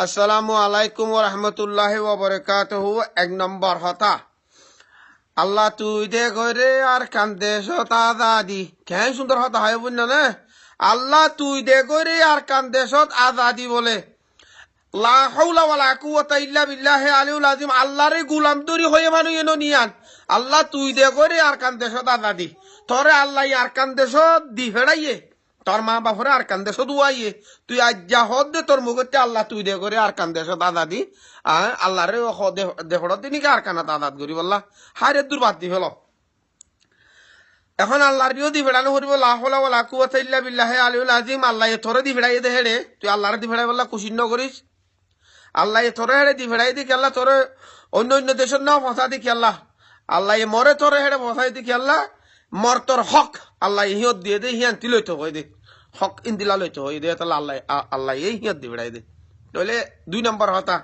আসসালামু আলাইকুম ওয়া রাহমাতুল্লাহি ওয়া বারাকাতুহু। এক নম্বর হতা আল্লাহ তুই দে গরে আর কান্দে সতা দাদি কেন সুন্দর হতা হয় বুঝ না। আল্লাহ তুই দে গরে আর কান্দে সত আজাদি বলে লা হাওলা ওয়ালা কুওয়াতা ইল্লা বিল্লাহি আলিউল আযীম। আল্লাহরে গোলাম দরি হয়ে মানু এনো নিয়ান আল্লাহ তুই দে গরে আর কান্দে সত আজাদি তোরে আল্লাহ আর কান্দে সত দি ফেড়াইয়ে তোর মা বাপরে আর কান দেশ দুয়াইয়ে তুই আজ যা হদ দে তোর মুখতে আল্লাহ তুই দে করে আর কান দেশ দাদা দি আল্লাহ রে দেহড় দিনিকে আর কানা দাদাত করি বললা হারে দূর বাদ দি ফেল। এখন আল্লাহর বিও দি ফেড়ানো করিব লা হাওলা ওয়ালা কুওয়াতা ইল্লা বিল্লাহি আলিউল আযীম। আল্লাহ তোরে দি ফেড়াই দে হেড়ে তুই আল্লাহরে দি ফেড়াই বললা কুশিন করিস। আল্লাহ তোরে হেড়ে দি ফেড়াই দি আল্লাহ তোরে অন্য অন্য দেশের নাও ফসা দি আল্লাহ আল্লাহ মরে তোরে হেড়ে ফসাই দি আল্লাহ মর তোর হক আল্লাহ হিয়ত দিয়ে দে হিয়ান তিল হয়ে দে হক ইন্দিলা লইতে হয়ে দে তাহলে আল্লাহ আল্লাহ এই হিয়ত দি বেড়াই দে। তাহলে 2 নম্বর হতা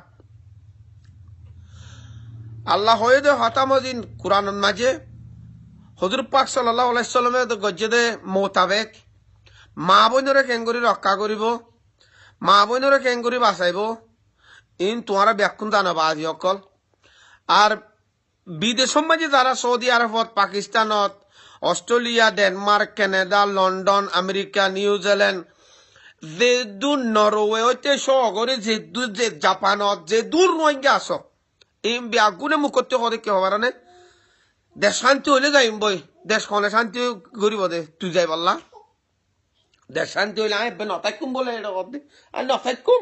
আল্লাহ হয়ে দে হতা মজিন কুরআন মাঝে হুজুর পাক সাল্লাল্লাহু আলাইহি সাল্লামে গজ্জে দে মোতাবেক মা বোনরে কেন করি রক্ষা করিব মা বোনরে কেন করি বাঁচাইব ইন তোমারা ব্যাখ্যান জানাবা আজি অকল। আর বিদেশ মাঝে যারা সৌদি আরবত পাকিস্তানত Australia Denmark Canada London America New Zealand যে দূর নরওয়ে হইতে সহগরে যে দূর যে জাপানত যে দূর রোহিঙ্গা আস এই ব্যাগুনে মুখতে হতে কে হবার না দেশ শান্তি হইলে যাইম বই দেশ খনে শান্তি করিব দে তুই যাই বললা দেশ শান্তি হইলে আই নথাকুম বলে এটা দে আর নথাকুম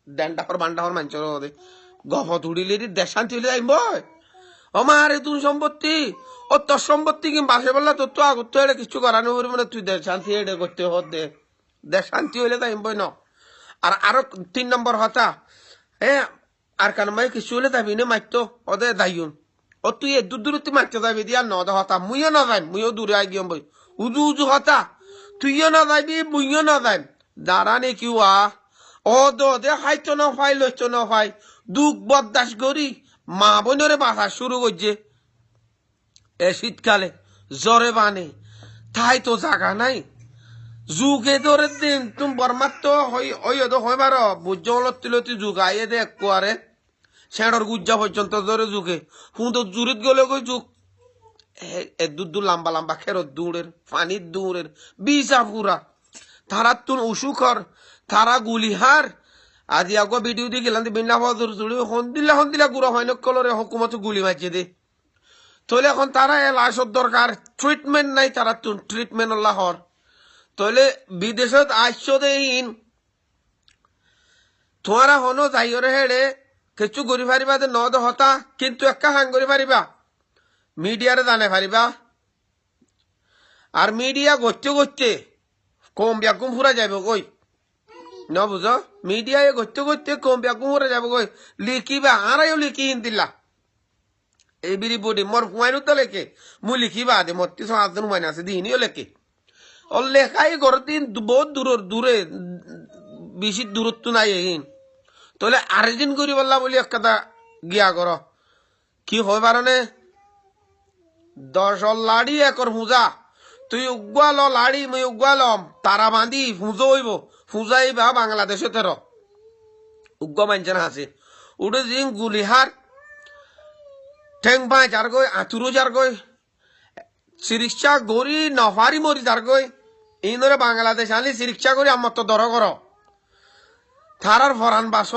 দেনডাহর বান্ডাহর মাঞ্চর দে গফ তুড়িলে দেশ শান্তি হইলে যাইম বই আমার তুই সম্পত্তি ও তোর সম্পত্তি কি বাসে বললা তোর তো আগত তো এটা কিছু করানো পারবো না তুই দেশ শান্তি এটা করতে হত দে দেশ শান্তি হইলে তাই বই ন। আর আরো 3 নম্বর হতা আর কান মাই কিছু হলে যাবি না মারতো ওদের দাইন ও তুই দূর দূর তুই মারতে যাবি দিয়া ন হতা মুইও না যাই মুইও দূরে আই গিয়ে বই উজু উজু হতা তুইও না যাইবি মুইও না যাই দাঁড়া নে কি ও দে হাইতো না ফাই লইতো না ফাই দুঃখ বরদাস করি মা বোনরে বাসা শুরু করছে এ শীতকালে জ্বরে বানে তাই তো জাগা নাই যুগে ধরে দিন তুমি বরমাত্র হয় বার বুঝ লতি যুগাইয়ে দে কুয়ারে সেড়র গুজ্জা পর্যন্ত ধরে যুগে হুঁ তো জুরিত গেলে কই যুগ দূর দূর লম্বা লম্বা খেরত দূরের পানির দূরের বিষা পুরা তারা তুন উসুখর তারা গুলিহার আজি আগো ভিডিও দিয়ে গেলাম বিনা বদর জুড়ি হন দিলা গুড়া হয় নকলরে হুকুমত গুলি মারছে দে তাহলে এখন তারা এলাসর দরকার ট্রিটমেন্ট নাই তারা তুন ট্রিটমেন্ট আল্লাহর তাহলে বিদেশত আসছো দেন তোমারা হনো যাইরে হেড়ে কিছু করি পারিবা ন হতা কিন্তু একটা হাং করি পারিবা মিডিয়ারে জানে পারিবা আর মিডিয়া গড়তে গড়তে কম ব্যাকুম ফুরা যাবে কই ন বুঝ মিডিয়ায় গড়তে গড়তে কম ব্যাকুম ফুরা যাবে কই লিখিবা আরাইও লিখি দিলা এই বিড়ি বডি মোর হুমায়ুন তো লেখে মুই লিখিবা দে মোর 3 হুমায়ুন আছে দিনিও লেখে ও লেখাই ঘর দিন বহুত দূরে বেশি দূরত্ব নাই এইন তাহলে আরেকদিন করি বললা বলি এক কথা গিয়া কর কি হয় পারে 10 লাড়ি একর পূজা তুই উগুয়াল লাড়ি মুই উগুয়ালম তারা বাঁধি ফুঁজো হইব ফুঁজাইবা বাংলাদেশে তের উগ্র মানছেন আছে উঠে দিন গুলিহার ঠেং পাঁচ আর গই আতুরো যার গই চিকিৎসা গড়ি নহারি মরি যার গই এই ধরে বাংলাদেশ আনি চিকিৎসা করি আমার তো দর কর থারার ফরান বাস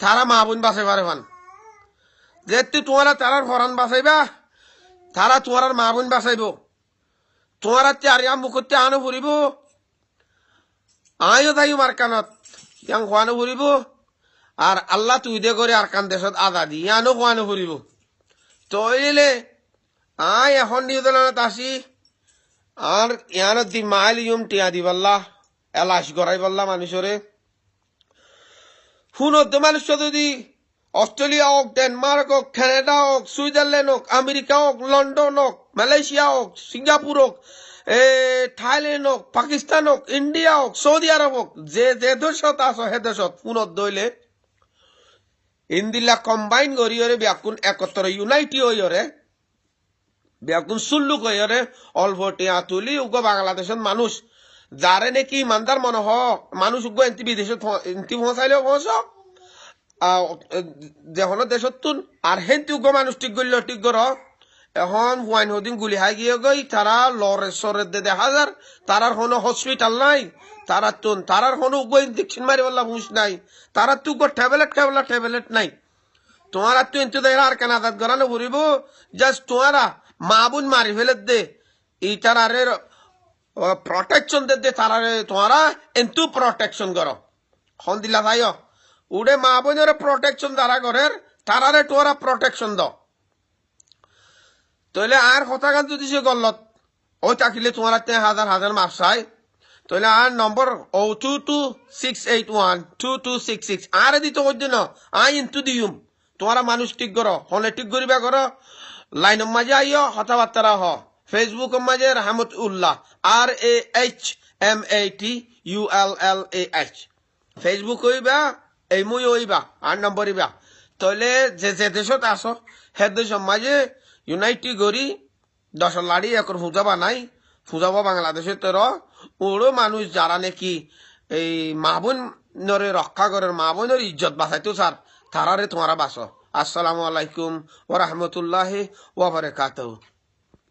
তারা মা বোন বাসাই পারে ফান যেহেতু তোমারা তারার ফরান বাসাইবা তারা তোমার মা বোন বাসাইব তোমার চারিয়া মুখতে আনো ফুরিব আয়ও তাই মার কানত ইয়াং খোয়ানো ফুরিব আর আল্লাহ তুই দে করে আর কান দেশত আজাদি ইয়ানো খোয়ানো ফুরিব তইলে আয় এখন নিউজিল্যান্ডত আসি আর ইয়ানো দি মাইল ইউম টিয়া দি বললা এলাশ গড়াই বললা মানুষরে শুনত মানুষ যদি অস্ট্রেলিয়া হোক ডেনমার্ক হোক কানাডা হোক সুইজারল্যান্ড হোক আমেরিকা হোক লন্ডন হোক মালয়েশিয়া হোক সিঙ্গাপুর হোক থাইল্যান্ড হোক পাকিস্তান হোক ইন্ডিয়া হোক সৌদি আরব হোক যে যে দেশত আস হে দেশত পুনত দইলে ইন্দিল্লা কম্বাইন করিয়রে ব্যাকুন একত্র ইউনাইটি হইয়রে ব্যাকুন সুল্লুক হইয়রে অল্প টিয়া তুলি উগ বাংলাদেশের মানুষ যারে নাকি ইমানদার মনে হোক মানুষ উগ এনতি বিদেশে এনতি পৌঁছাইলেও পৌঁছক যেহন দেশতুন আর হেন্তু গো মানুষ ঠিক গড়ল ঠিক গর এখন হুয়াইন হদিন গুলি হাই গিয়ে গই তারা লরে সরে দে দেখা যার তারার হনো হসপিটাল নাই তারা তুন তারার হনো উগোইন দিকছিন মারি বললা হুঁশ নাই তারা তু গো ট্যাবলেট নাই তোমারা তো এন্তু দেয় আর কেন আদাত গড়ানো ঘুরিব জাস্ট তোমারা মা বোন মারি ফেলে দে এই তারারে প্রটেকশন দে তারারে তোমারা এন্তু প্রটেকশন করো হন দিলা ভাই উড়ে মা বোনের প্রটেকশন দ্বারা ঘরের তারারে তোরা প্রটেকশন দাও তাহলে আর হতাগান যদি সে গলত ওই তাকিলে তোমার হাজার মাপ চাই তাহলে আর নম্বর 022681226 আর দিতে করছি না আই ইন্তু দিম তোমারা মানুষ ঠিক করো হলে ঠিক করিবা করো লাইন মাঝে আইও কথাবার্তা হ ফেসবুক মাঝে রাহমত উল্লাহ RAHMATULLAH ফেসবুক হইবা এই মুই হইবা আর নম্বর হইবা তাহলে যে যে দেশত আসো হে দেশ মাঝে ইউনাইটি গড়ি দশ লাড়ি একর ফুজাবা নাই ফুজাবা বাংলাদেশে তোর ওরও মানুষ যারা নাকি এই মা বোন নরে রক্ষা করেন মা বোনের ইজ্জত বাঁচাইতো স্যার তারারে তোমারা বাঁচো আসসালামু আলাইকুম ওয়া রাহমাতুল্লাহি ওয়া বারাকাতুহু